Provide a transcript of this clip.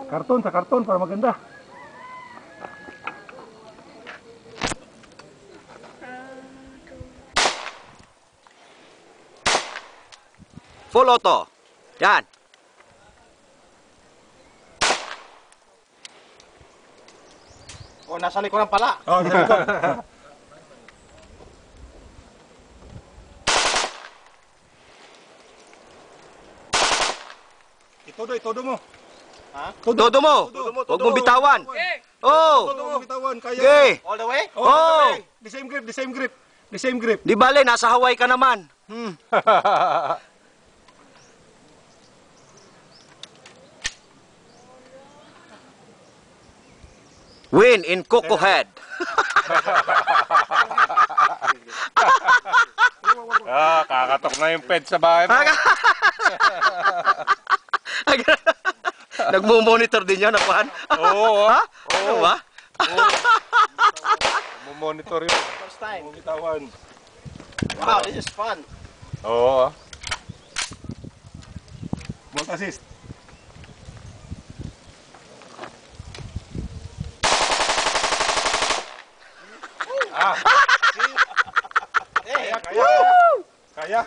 Karton, sa karton para maganda. Full auto. Yan. Oh, nasa likuran pala. Oh, sa likod. Itodo mo. Ha? Todo mo. Huwag mong bitawan. Oh. Todo mo bitawan, kaya. Okay. All the way? Oh. The same grip, the same grip. The same grip. Di bale, nasa Hawaii ka naman. Win in Coco Head. Kakatok na yung pet sa bahay mo. Nagmo-monitor din yan, Juan? Oo. Ha? Ano ba? Monitor yun. First time. Bitawan. Wow, this is fun. Oo. Bolt assist. Hey, Kaya.